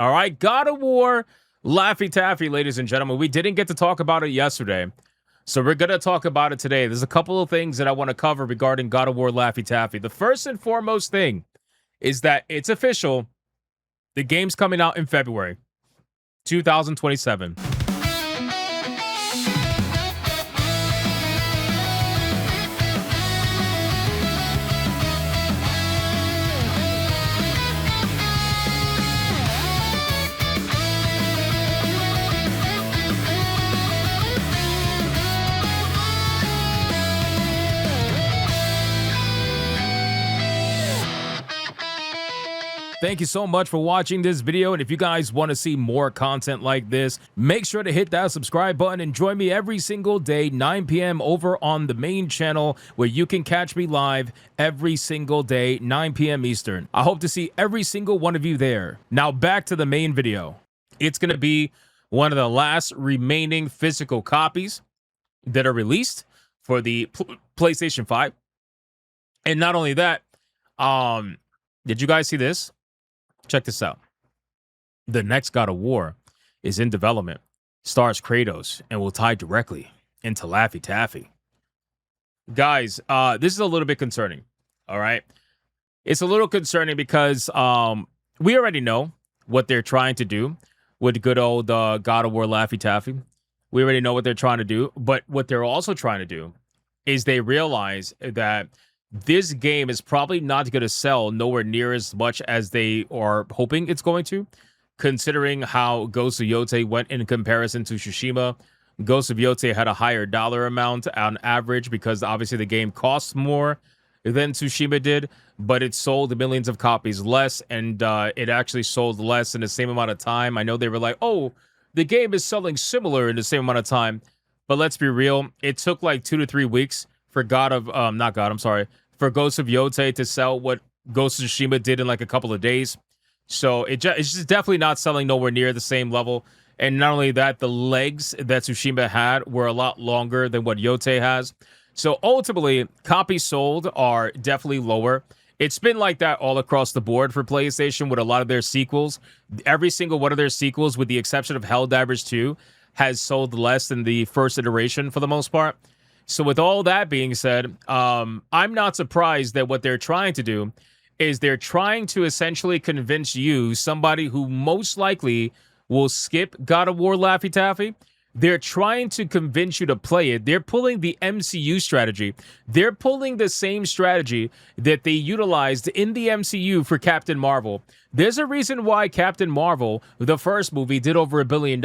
All right, God of War, Laffy Taffy, ladies and gentlemen. We didn't get to talk about it yesterday, so we're going to talk about it today. There's a couple of things that I want to cover regarding God of War, Laffy Taffy. The first and foremost thing is that it's official. The game's coming out in February 2027. Thank you so much for watching this video, and if you guys want to see more content like this, make sure to hit that subscribe button and join me every single day, 9 p.m. over on the main channel, where you can catch me live every single day, 9 p.m. Eastern. I hope to see every single one of you there. Now back to the main video. It's going to be one of the last remaining physical copies that are released for the PlayStation 5. And not only that, did you guys see this? Check this out. The next God of War is in development, stars Kratos, and will tie directly into Laffy Taffy. Guys, this is a little bit concerning, all right? It's a little concerning because we already know what they're trying to do with good old God of War Laffy Taffy. We already know what they're trying to do, but what they're also trying to do is they realize that this game is probably not going to sell nowhere near as much as they are hoping it's going to, considering how Ghost of Yotei went in comparison to Tsushima. Ghost of Yotei had a higher dollar amount on average because obviously the game costs more than Tsushima did, but it sold millions of copies less, and it actually sold less in the same amount of time. I know they were like, oh, the game is selling similar in the same amount of time, but let's be real. It took like 2 to 3 weeks for for Ghost of Yotei to sell what Ghost of Tsushima did in like a couple of days. So it's just definitely not selling nowhere near the same level. And not only that, the legs that Tsushima had were a lot longer than what Yotei has. So ultimately, copies sold are definitely lower. It's been like that all across the board for PlayStation with a lot of their sequels. Every single one of their sequels, with the exception of Helldivers 2, has sold less than the first iteration for the most part. So with all that being said, I'm not surprised that what they're trying to do is they're trying to essentially convince you, somebody who most likely will skip God of War Laffy Taffy. They're trying to convince you to play it. They're pulling the MCU strategy. They're pulling the same strategy that they utilized in the MCU for Captain Marvel. There's a reason why Captain Marvel, the first movie, did over $1 billion,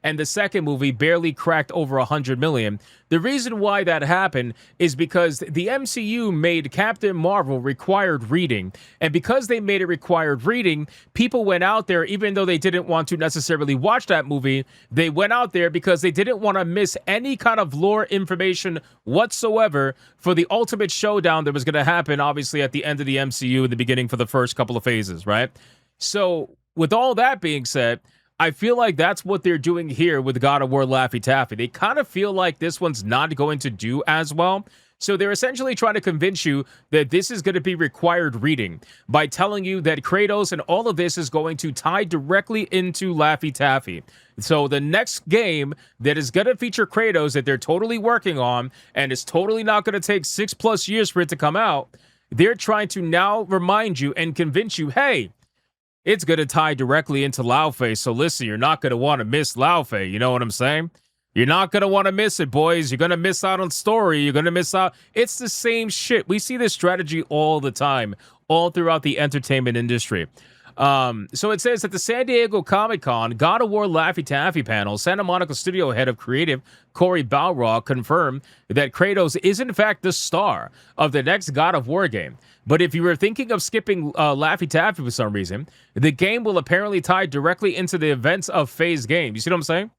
and the second movie barely cracked over $100 million. The reason why that happened is because the MCU made Captain Marvel required reading. And because they made it required reading, people went out there, even though they didn't want to necessarily watch that movie, they went out there because they didn't want to miss any kind of lore information whatsoever for the ultimate showdown that was going to happen, obviously, at the end of the MCU in the beginning for the first couple of phases, right? So, with all that being said, I feel like that's what they're doing here with God of War Laffy Taffy. They kind of feel like this one's not going to do as well. So they're essentially trying to convince you that this is going to be required reading by telling you that Kratos and all of this is going to tie directly into Laffy Taffy. So the next game that is going to feature Kratos that they're totally working on, and it's totally not going to take 6+ years for it to come out, they're trying to now remind you and convince you, hey, it's going to tie directly into Laufey. So listen, you're not going to want to miss Laufey. You know what I'm saying? You're not going to want to miss it, boys. You're going to miss out on story. You're going to miss out. It's the same shit. We see this strategy all the time, all throughout the entertainment industry. So it says at the San Diego Comic-Con God of War Laffy Taffy panel, Santa Monica studio head of creative Corey Balrog confirmed that Kratos is in fact the star of the next God of War game. But if you were thinking of skipping Laffy Taffy for some reason, the game will apparently tie directly into the events of Phase game. You see what I'm saying?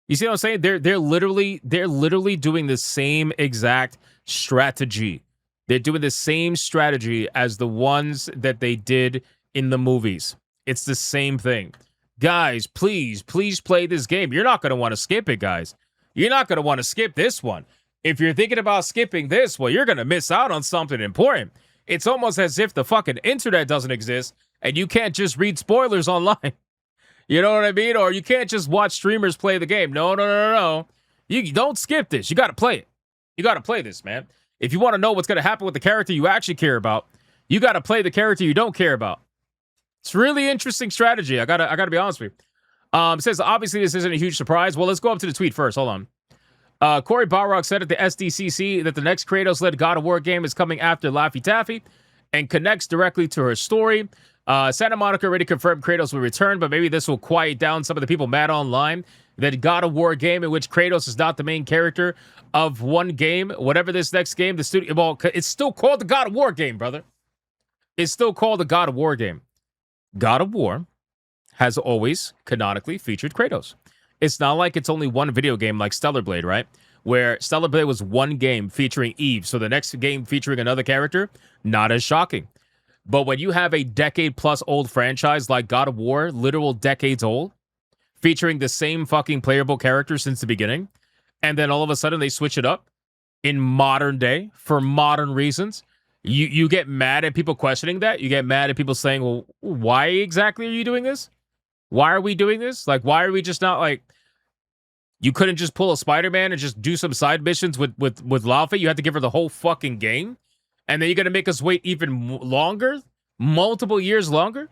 You see what I'm saying? They're literally doing the same exact strategy. They're doing the same strategy as the ones that they did in the movies. It's the same thing. Guys, please play this game. You're not going to want to skip it, guys. You're not going to want to skip this one. If you're thinking about skipping this, well, you're going to miss out on something important. It's almost as if the fucking internet doesn't exist and you can't just read spoilers online. You know what I mean? Or you can't just watch streamers play the game. No, no, no, no, no. You don't skip this. You got to play it. You got to play this, man. If you want to know what's going to happen with the character you actually care about, you got to play the character you don't care about. It's really interesting strategy. I gotta be honest with you. It says, obviously, this isn't a huge surprise. Well, let's go up to the tweet first. Hold on. Corey Balrog said at the SDCC that the next Kratos-led God of War game is coming after Laffy Taffy and connects directly to her story. Santa Monica already confirmed Kratos will return, but maybe this will quiet down some of the people mad online that God of War game in which Kratos is not the main character of one game. Whatever this next game, the studio, well, it's still called the God of War game, brother. It's still called the God of War game. God of War has always canonically featured Kratos. It's not like it's only one video game like Stellar Blade, right? Where Stellar Blade was one game featuring Eve, so the next game featuring another character, not as shocking. But when you have a decade-plus old franchise like God of War, literal decades old, featuring the same fucking playable character since the beginning, and then all of a sudden they switch it up in modern day for modern reasons, you get mad at people questioning that. You get mad at people saying, well, why exactly are you doing this? Why are we doing this? Like, why are we just not like... You couldn't just pull a Spider-Man and just do some side missions with Laufey. You had to give her the whole fucking game. And then you're going to make us wait even longer? Multiple years longer?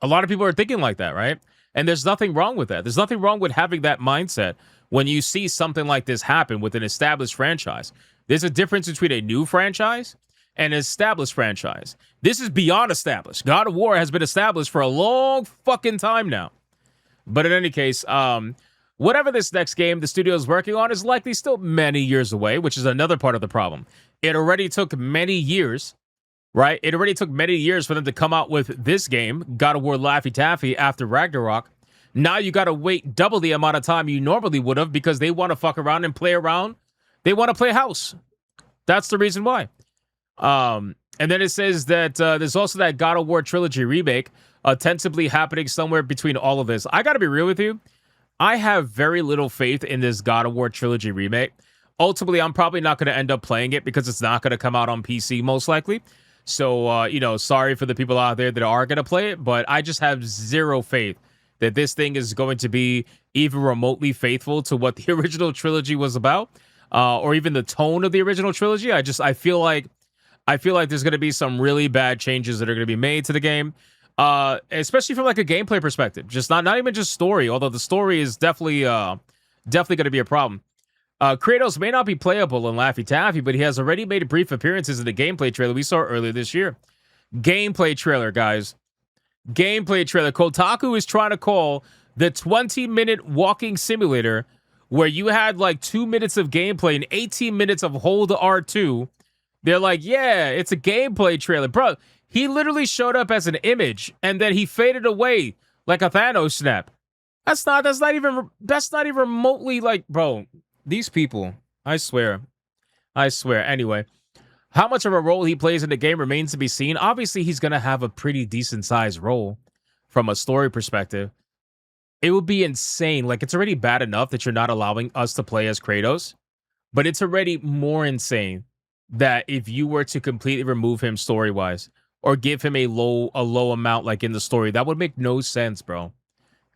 A lot of people are thinking like that, right? And there's nothing wrong with that. There's nothing wrong with having that mindset when you see something like this happen with an established franchise. There's a difference between a new franchise and an established franchise. This is beyond established. God of War has been established for a long fucking time now. But in any case, whatever this next game the studio is working on is likely still many years away, which is another part of the problem. It already took many years, right? It already took many years for them to come out with this game, God of War Laffy Taffy, after Ragnarok. Now you got to wait double the amount of time you normally would have because they want to fuck around and play around. They want to play house. That's the reason why. And then it says that there's also that God of War trilogy remake ostensibly happening somewhere between all of this. I got to be real with you. I have very little faith in this God of War trilogy remake. Ultimately, I'm probably not going to end up playing it because it's not going to come out on PC most likely. So, sorry for the people out there that are going to play it, but I just have zero faith that this thing is going to be even remotely faithful to what the original trilogy was about, or even the tone of the original trilogy. I feel like there's going to be some really bad changes that are going to be made to the game. Especially from like a gameplay perspective, just not even just story, although the story is definitely going to be a problem. Kratos may not be playable in Laffy Taffy, but he has already made brief appearances in the gameplay trailer we saw earlier this year. Gameplay trailer, guys. Gameplay trailer. Kotaku is trying to call the 20-minute walking simulator where you had like 2 minutes of gameplay and 18 minutes of hold R2. They're like, yeah, it's a gameplay trailer. Bro, he literally showed up as an image and then he faded away like a Thanos snap. That's not even remotely like, bro, these people, I swear. Anyway, how much of a role he plays in the game remains to be seen. Obviously, he's going to have a pretty decent sized role from a story perspective. It would be insane. Like, it's already bad enough that you're not allowing us to play as Kratos, but it's already more insane that if you were to completely remove him story-wise or give him a low amount like in the story, that would make no sense, bro.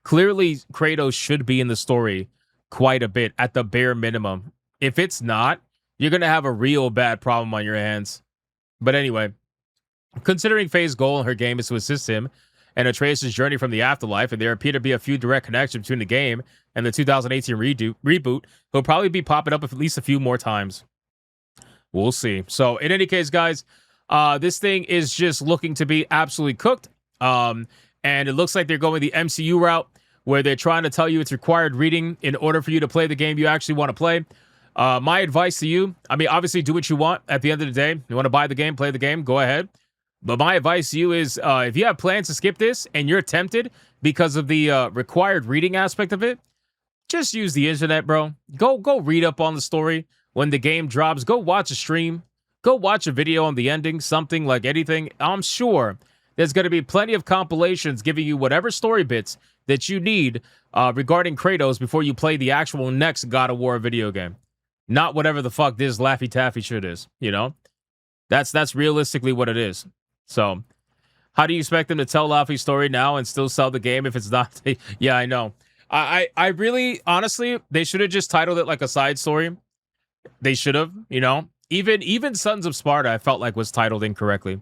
Clearly, Kratos should be in the story quite a bit at the bare minimum. If it's not, you're going to have a real bad problem on your hands. But anyway, considering Faye's goal in her game is to assist him and Atreus' journey from the afterlife, and there appear to be a few direct connections between the game and the 2018 reboot, he'll probably be popping up at least a few more times. We'll see. So in any case, guys, this thing is just looking to be absolutely cooked. And it looks like they're going the MCU route, where they're trying to tell you it's required reading in order for you to play the game you actually want to play. My advice to you, I mean, obviously do what you want. At the end of the day, you want to buy the game, play the game, go ahead. But my advice to you is if you have plans to skip this and you're tempted because of the required reading aspect of it, just use the internet, bro. Go read up on the story. When the game drops, go watch a stream. Go watch a video on the ending, something like anything. I'm sure there's going to be plenty of compilations giving you whatever story bits that you need regarding Kratos before you play the actual next God of War video game. Not whatever the fuck this Laffy Taffy shit is, you know? That's realistically what it is. So, How do you expect them to tell Laffy's story now and still sell the game if it's not? Yeah, I know. I really, honestly, they should have just titled it like a side story. They should have, you know. Even Sons of Sparta, I felt like was titled incorrectly.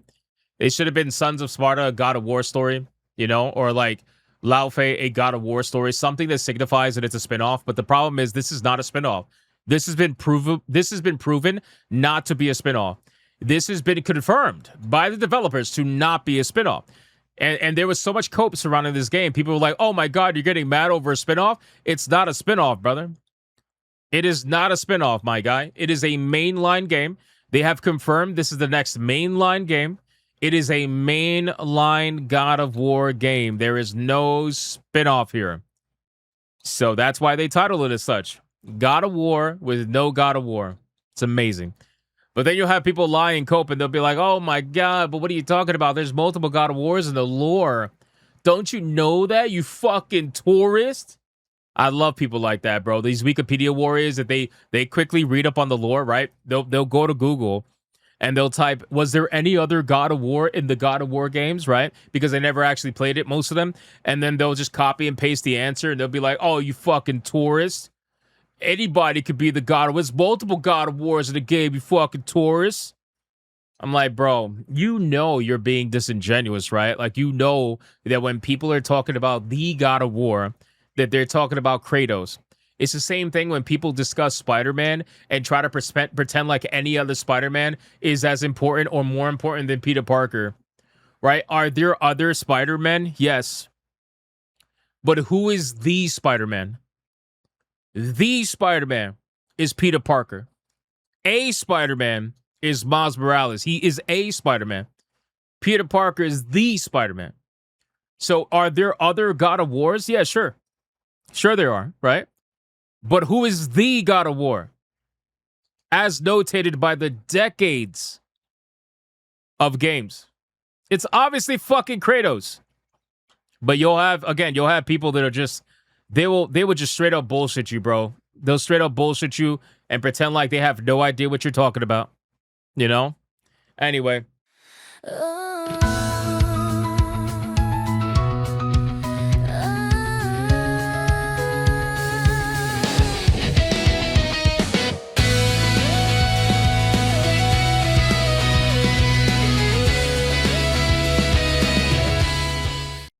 It should have been Sons of Sparta, a God of War story, you know, or like Lao Fei, a God of War story, something that signifies that it's a spinoff. But the problem is, this is not a spinoff. This has been proven. This has been proven not to be a spinoff. This has been confirmed by the developers to not be a spinoff. And there was so much cope surrounding this game. People were like, "Oh my God, you're getting mad over a spinoff." It's not a spinoff, brother. It is not a spinoff, my guy. It is a mainline game. They have confirmed this is the next mainline game. It is a mainline God of War game. There is no spinoff here. So that's why they titled it as such. God of War with no God of War. It's amazing. But then you'll have people lie and cope and they'll be like, oh my God, but what are you talking about? There's multiple God of Wars in the lore. Don't you know that, you fucking tourist? I love people like that, bro. These Wikipedia warriors that they quickly read up on the lore, right? They'll go to Google and they'll type, was there any other God of War in the God of War games, right? Because they never actually played it, most of them. And then they'll just copy and paste the answer and they'll be like, oh, you fucking tourist. Anybody could be the God of War. There's multiple God of Wars in the game, you fucking tourist. I'm like, bro, you know you're being disingenuous, right? Like, you know that when people are talking about the God of War, that they're talking about Kratos. It's the same thing when people discuss Spider-Man and try to pretend like any other Spider-Man is as important or more important than Peter Parker, right? Are there other Spider-Men? Yes. But who is the Spider-Man? The Spider-Man is Peter Parker. A Spider-Man is Miles Morales. He is a Spider-Man. Peter Parker is the Spider-Man. So are there other God of Wars? Yeah, sure. Sure there are, right? But who is the God of War? As notated by the decades of games. It's obviously fucking Kratos. But you'll have people that are just, they will just straight up bullshit you, bro. They'll straight up bullshit you and pretend like they have no idea what you're talking about. You know? Anyway.